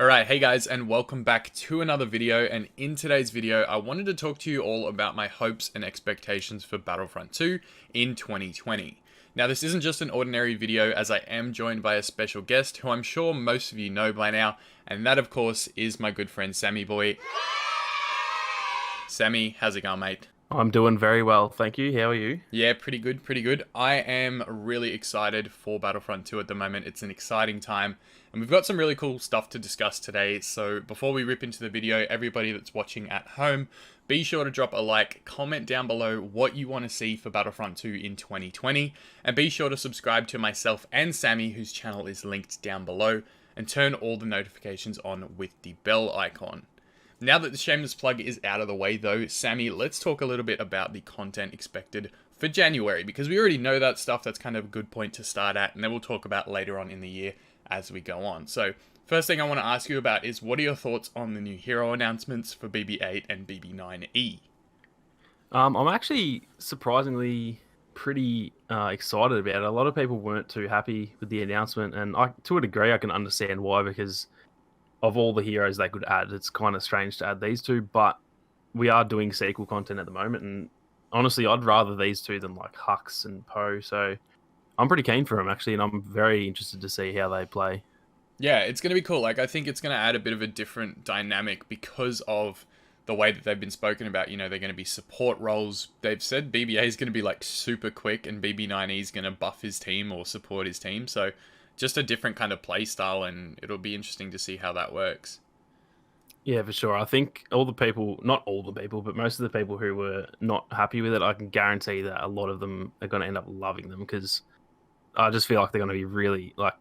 Alright, hey guys, and welcome back to another video, and in today's video, I wanted to talk to you all about my hopes and expectations for Battlefront 2 in 2020. Now, this isn't just an ordinary video, as I am joined by a special guest, who I'm sure most of you know by now, and that, of course, is my good friend SammyBoiii. Sammy, how's it going, mate? I'm doing very well, thank you. How are you? Yeah, pretty good, pretty good. I am really excited for Battlefront 2 at the moment. It's an exciting time, and we've got some really cool stuff to discuss today. So before we rip into the video, everybody that's watching at home, be sure to drop a like, comment down below what you want to see for Battlefront 2 in 2020, and be sure to subscribe to myself and Sammy, whose channel is linked down below, and turn all the notifications on with the bell icon. Now that the shameless plug is out of the way though, Sammy, let's talk a little bit about the content expected for January, because we already know that stuff. That's kind of a good point to start at, and then we'll talk about later on in the year as we go on. So, first thing I want to ask you about is, what are your thoughts on the new hero announcements for BB-8 and BB-9E? I'm actually surprisingly pretty excited about it. A lot of people weren't too happy with the announcement, and to a degree, I can understand why, because of all the heroes they could add, it's kind of strange to add these two, but we are doing sequel content at the moment, and honestly, I'd rather these two than like Hux and Poe, so I'm pretty keen for them actually, and I'm very interested to see how they play. Yeah, it's going to be cool. Like, I think it's going to add a bit of a different dynamic because of the way that they've been spoken about. You know, they're going to be support roles. They've said BB-8 is going to be like super quick, and BB-9E is going to buff his team or support his team, so just a different kind of play style, and it'll be interesting to see how that works. Yeah, for sure. I think all the people, not all the people, but most of the people who were not happy with it, I can guarantee that a lot of them are going to end up loving them, because I just feel like they're going to be really, like,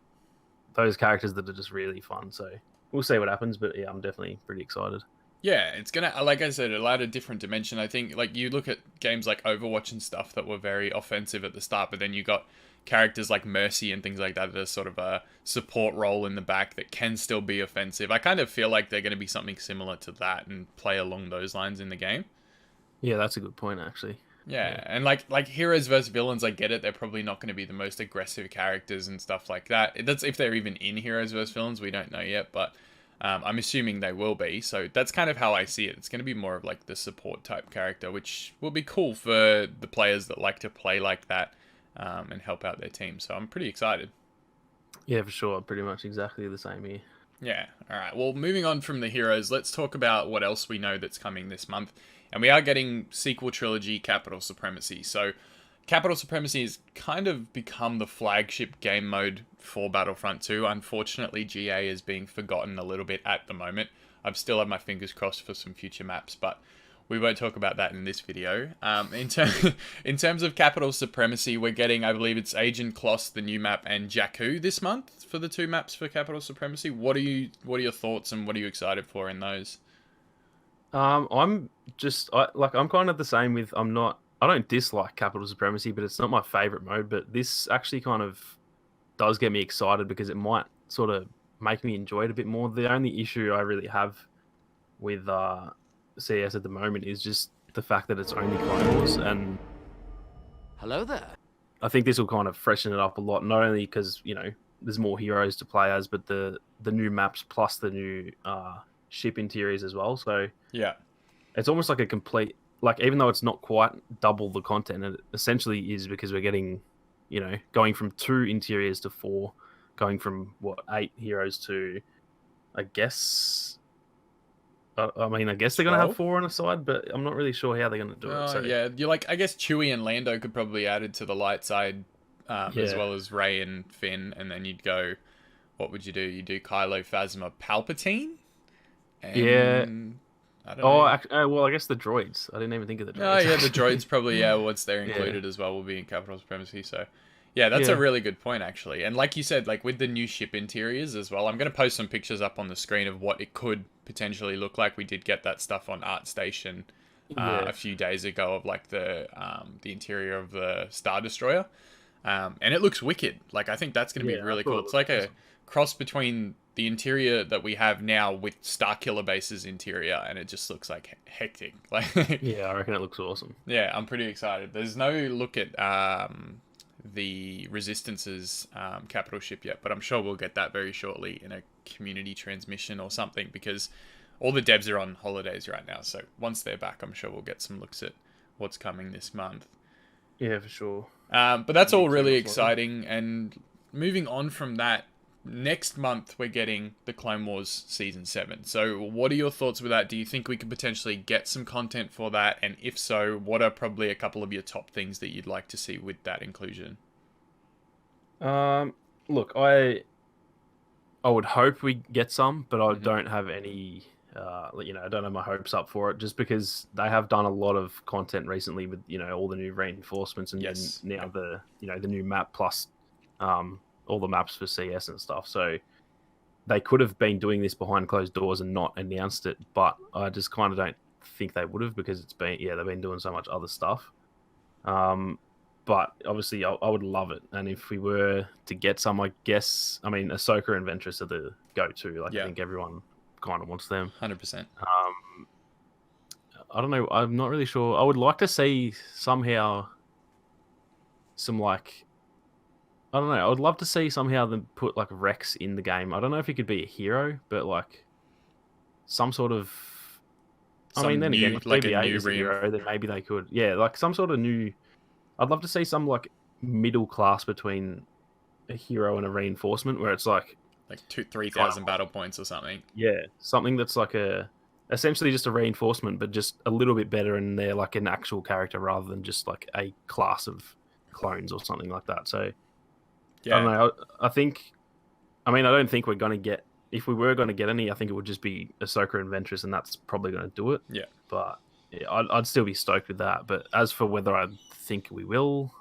those characters that are just really fun. So we'll see what happens, but yeah, I'm definitely pretty excited. Yeah, it's gonna, like I said, it'll add a different dimension. I think, like, you look at games like Overwatch and stuff that were very offensive at the start, but then you got characters like Mercy and things like that that are sort of a support role in the back that can still be offensive. I kind of feel like they're going to be something similar to that and play along those lines in the game. Yeah, that's a good point, actually. Yeah, and like heroes versus villains, I get it. They're probably not going to be the most aggressive characters and stuff like that. That's if they're even in heroes versus villains. We don't know yet, but I'm assuming they will be. So that's kind of how I see it. It's going to be more of like the support type character, which will be cool for the players that like to play like that and help out their team. So I'm pretty excited. Yeah, for sure. Pretty much exactly the same here. Yeah, alright. Well, moving on from the heroes, let's talk about what else we know that's coming this month. And we are getting sequel trilogy Capital Supremacy. So Capital Supremacy has kind of become the flagship game mode for Battlefront 2. Unfortunately, GA is being forgotten a little bit at the moment. I've still had my fingers crossed for some future maps, but we won't talk about that in this video. In terms of Capital Supremacy, we're getting, I believe it's Agent Kloss, the new map, and Jakku this month for the two maps for Capital Supremacy. What are your thoughts, and what are you excited for in those? I'm just I'm kind of the same with I don't dislike Capital Supremacy, but it's not my favorite mode. But this actually kind of does get me excited because it might sort of make me enjoy it a bit more. The only issue I really have with CS at the moment is just the fact that it's only Clone Wars, and Hello there. I think this will kind of freshen it up a lot. Not only because there's more heroes to play as, but the new maps plus the new ship interiors as well. So Yeah. it's almost like a complete, like, even though it's not quite double the content, it essentially is, because we're getting, going from 2 interiors to 4, going from 8 heroes to, I guess. I guess they're gonna have 4 on a side, but I'm not really sure how they're gonna do it. So Yeah, you're like, I guess Chewie and Lando could probably add it to the light side, as Yeah. well as Rey and Finn, and then you'd go, what would you do? You do Kylo, Phasma, Palpatine, and Yeah. I don't know. Well, I guess the droids. I didn't even think of the droids. Oh yeah, the droids probably, yeah, once they're included as well, will be in Capital Supremacy. So yeah, that's a Yeah. really good point actually. And like you said, like with the new ship interiors as well, I'm going to post some pictures up on the screen of what it could potentially look like. We did get that stuff on ArtStation Yeah. a few days ago of like the interior of the Star Destroyer, and it looks wicked. Like, I think that's going to be Yeah, I really thought cool. it It's like was a cross between the interior that we have now with Starkiller Base's interior, and it just looks like hectic. Like, Yeah, I reckon it looks awesome. yeah, I'm pretty excited. There's no look at the Resistance's capital ship yet, but I'm sure we'll get that very shortly in a community transmission or something, because all the devs are on holidays right now. So once they're back, I'm sure we'll get some looks at what's coming this month. Yeah, for sure. But that's all really much longer. exciting. And moving on from that, next month we're getting the Clone Wars Season 7. So what are your thoughts with that? Do you think we could potentially get some content for that? And if so, what are probably a couple of your top things that you'd like to see with that inclusion? Look, I would hope we get some, but I Mhm. don't have any. I don't have my hopes up for it, just because they have done a lot of content recently with all the new reinforcements and Yes. then now the the new map plus all the maps for CS and stuff. So they could have been doing this behind closed doors and not announced it, but I just kind of don't think they would have, because they've been doing so much other stuff. But obviously, I would love it, and if we were to get some, I guess, Ahsoka and Ventress are the go-to. Like, Yeah. I think everyone kind of wants them. 100%. I don't know. I'm not really sure. I would like to see somehow some, like, I don't know. I would love to see somehow them put like Rex in the game. I don't know if he could be a hero, but like some sort of. Some Then new, again, if like a BB-8 new is a hero, then maybe they could. Yeah, like some sort of new. I'd love to see some like middle class between a hero and a reinforcement, where it's like 3,000 battle points or something. yeah, something that's like essentially just a reinforcement, but just a little bit better, and they're like an actual character rather than just like a class of clones or something like that. So Yeah. I don't know. I think, I don't think we're going to get. If we were going to get any, I think it would just be Ahsoka and Ventress, and that's probably going to do it. Yeah. But yeah, I'd still be stoked with that. But as for whether I think we will,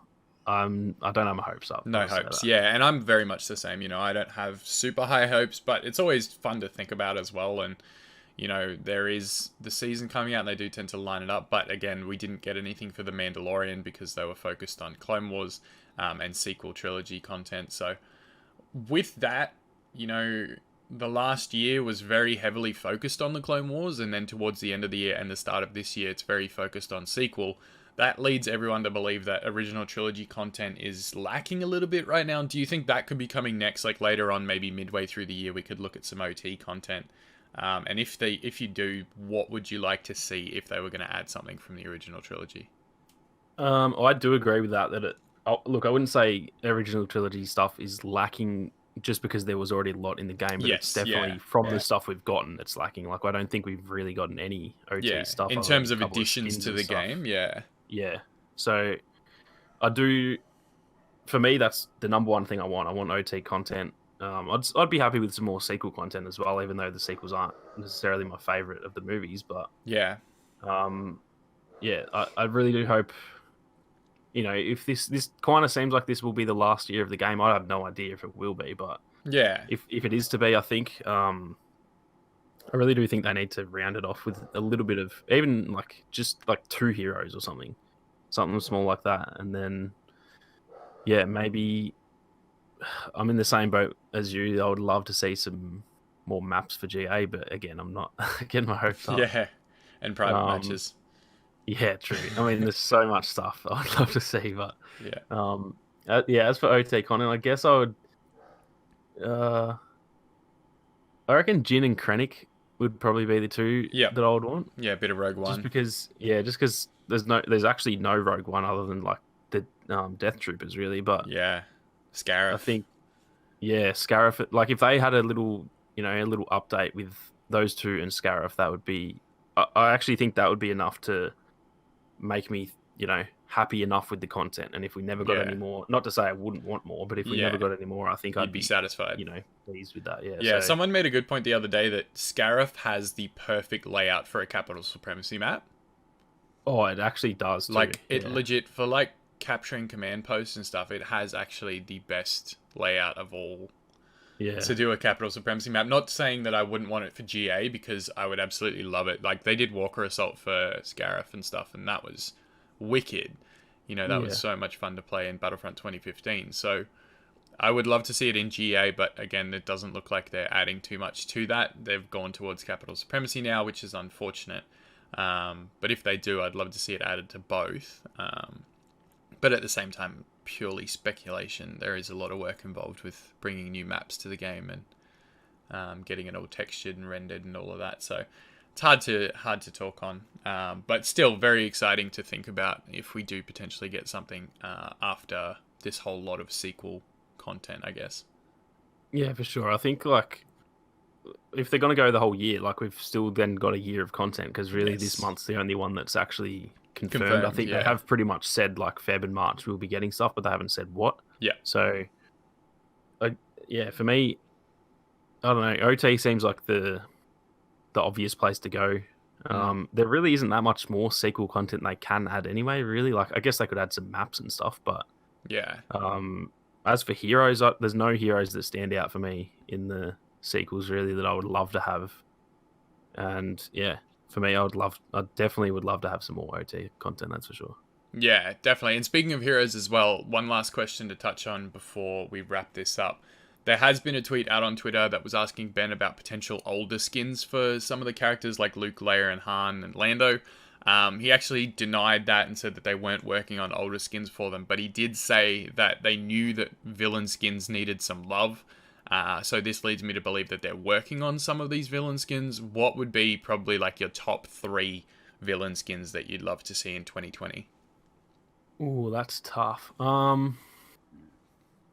I don't have my hopes up. No hopes. Yeah, and I'm very much the same. I don't have super high hopes, but it's always fun to think about as well. And there is the season coming out, and they do tend to line it up. But again, we didn't get anything for The Mandalorian because they were focused on Clone Wars and sequel trilogy content. So with that, the last year was very heavily focused on the Clone Wars, and then towards the end of the year and the start of this year, it's very focused on sequel. That leads everyone to believe that original trilogy content is lacking a little bit right now. Do you think that could be coming next, like later on, maybe midway through the year, we could look at some OT content? And if you do, what would you like to see if they were going to add something from the original trilogy? I do agree with that. Look, I wouldn't say original trilogy stuff is lacking just because there was already a lot in the game, but it's definitely from the stuff we've gotten, it's lacking. Like, I don't think we've really gotten any OT stuff in terms of additions to the game. Yeah. So I do. For me, that's the number one thing I want. I want OT content. I'd be happy with some more sequel content as well, even though the sequels aren't necessarily my favorite of the movies. But yeah, I really do hope. If this kind of seems like this will be the last year of the game, I have no idea if it will be, but yeah, if it is to be, I think I really do think they need to round it off with a little bit of even like just like 2 heroes or something small like that, and then maybe I'm in the same boat as you. I would love to see some more maps for GA, but again, I'm not getting my hopes up. Yeah, and private matches. Yeah, true. There's so much stuff that I'd love to see, but yeah. As for OT content, I guess I would. I reckon Jin and Krennic would probably be the 2 that I would want. Yeah, a bit of Rogue One. Just because there's actually no Rogue One other than like the Death Troopers, really. But yeah, Scarif. I think Scarif. Like, if they had a little update with those 2 and Scarif, that would be. I actually think that would be enough to make me, happy enough with the content. And if we never got any more, not to say I wouldn't want more, but if we never got any more, I think I'd be satisfied. Pleased with that. Yeah. Yeah. Someone made a good point the other day that Scarif has the perfect layout for a capital supremacy map. Oh, it actually does. Like, it legit, for like capturing command posts and stuff, it has actually the best layout of all. Yeah. To do a capital supremacy map. Not saying that I wouldn't want it for GA, because I would absolutely love it. Like, they did Walker Assault for Scarif and stuff, and that was wicked. That was so much fun to play in Battlefront 2015. So I would love to see it in GA, but again, it doesn't look like they're adding too much to that. They've gone towards capital supremacy now, which is unfortunate. But if they do, I'd love to see it added to both. But at the same time, purely speculation. There is a lot of work involved with bringing new maps to the game, and getting it all textured and rendered and all of that. So it's hard to talk on, but still very exciting to think about if we do potentially get something after this whole lot of sequel content, I guess. Yeah, for sure. I think like if they're going to go the whole year, like we've still then got a year of content because really this month's the only one that's actually confirmed. I think they have pretty much said like Feb and March we'll be getting stuff, but they haven't said what. Yeah. So, yeah, for me, I don't know. OT seems like the obvious place to go. There really isn't that much more sequel content they can add anyway. Really, like I guess they could add some maps and stuff, but yeah. As for heroes, there's no heroes that stand out for me in the sequels really that I would love to have. And yeah, for me, I definitely would love to have some more OT content. That's for sure. Yeah, definitely. And speaking of heroes as well, one last question to touch on before we wrap this up. There has been a tweet out on Twitter that was asking Ben about potential older skins for some of the characters like Luke, Leia, and Han, and Lando. He actually denied that and said that they weren't working on older skins for them, but he did say that they knew that villain skins needed some love. So this leads me to believe that they're working on some of these villain skins. What would be probably like your top 3 villain skins that you'd love to see in 2020? Ooh, that's tough.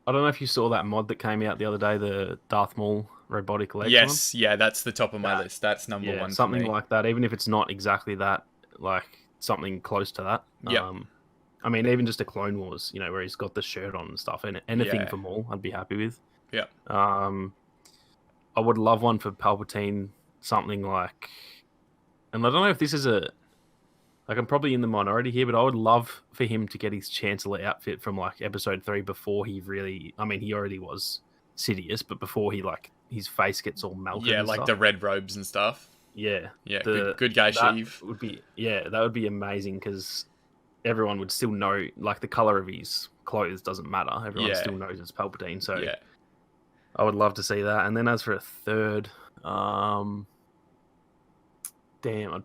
I don't know if you saw that mod that came out the other day, the Darth Maul robotic legs Yes, one. Yeah, that's the top of my list. That's number 1 something for me. like that, even if it's not exactly that, like something close to that. Yeah. I mean, even just a Clone Wars, where he's got the shirt on and stuff, and anything for Maul, I'd be happy with. Yeah. I would love one for Palpatine, something like, and I don't know if this is like I'm probably in the minority here, but I would love for him to get his Chancellor outfit from like Episode 3 before he really, I mean, he already was Sidious, but before he like his face gets all melted. Yeah, and like stuff. the red robes and stuff. Yeah. Yeah, good guy Sheev. That would be amazing because everyone would still know, like the color of his clothes doesn't matter. Everyone still knows it's Palpatine. So yeah. I would love to see that. And then as for a third, I'd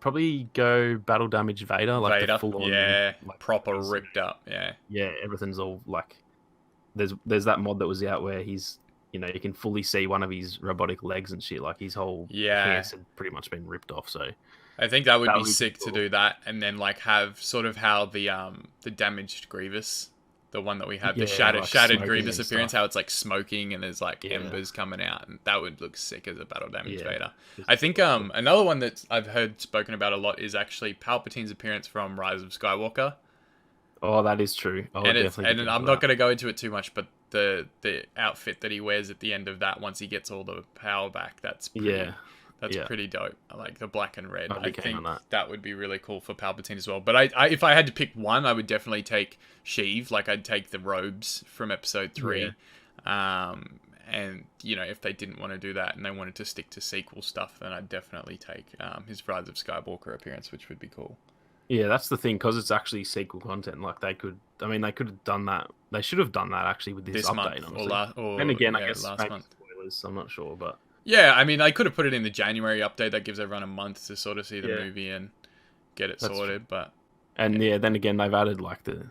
probably go Battle Damage Vader, like Vader, the full on, like proper ripped up, yeah. Everything's all like there's that mod that was out where he's you can fully see one of his robotic legs and shit, like his whole pants had pretty much been ripped off. So I think that would be sick to do that, and then like have sort of how the damaged Grievous, the one that we have, the shattered Grievous appearance, how it's like smoking and there's like embers coming out, and that would look sick as a Battle Damage Vader. I think another one that I've heard spoken about a lot is actually Palpatine's appearance from Rise of Skywalker. Oh, that is true. And I'm not going to go into it too much, but the outfit that he wears at the end of that, once he gets all the power back, that's pretty dope. I like the black and red. I think that would be really cool for Palpatine as well. But I if I had to pick one, I would definitely take Sheev. Like I'd take the robes from Episode 3. And if they didn't want to do that and they wanted to stick to sequel stuff, then I'd definitely take his Rise of Skywalker appearance, which would be cool. Yeah, that's the thing, because it's actually sequel content. Like they could have done that. They should have done that actually with this update. Month, and again, I guess last month. Spoilers. I'm not sure, but yeah, I mean, I could have put it in the January update. That gives everyone a month to sort of see the movie and get it sorted. True. But then again, they've added like the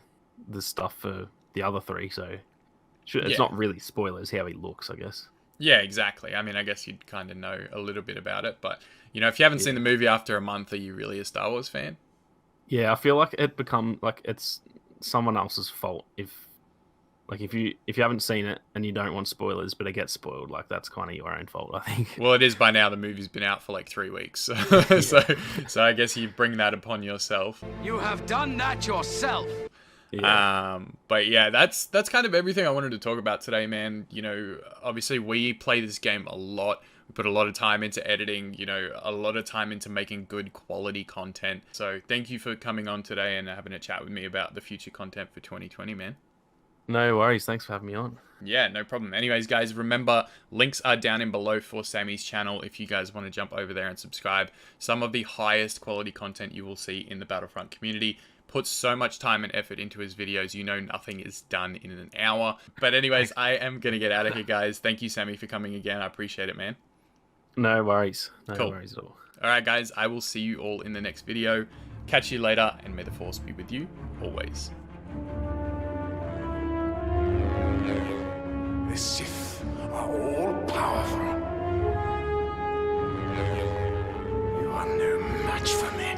stuff for the other 3, so it's not really spoilers how he looks, I guess. Yeah, exactly. I mean, I guess you'd kind of know a little bit about it, but if you haven't seen the movie after a month, are you really a Star Wars fan? Yeah, I feel like it's someone else's fault if you haven't seen it and you don't want spoilers, but it gets spoiled, like that's kind of your own fault, I think. Well, it is by now. The movie's been out for like 3 weeks, so I guess you bring that upon yourself. You have done that yourself. Yeah. But yeah, that's kind of everything I wanted to talk about today, man. Obviously we play this game a lot. We put a lot of time into editing, a lot of time into making good quality content. So thank you for coming on today and having a chat with me about the future content for 2020, man. No worries. Thanks for having me on. Yeah, no problem. Anyways, guys, remember, links are down in below for Sammy's channel if you guys want to jump over there and subscribe. Some of the highest quality content you will see in the Battlefront community. Puts so much time and effort into his videos. Nothing is done in an hour. But anyways, I am going to get out of here, guys. Thank you, Sammy, for coming again. I appreciate it, man. No worries. Cool. Worries at all. Alright, guys, I will see you all in the next video. Catch you later, and may the Force be with you always. The Sith are all powerful. match for me.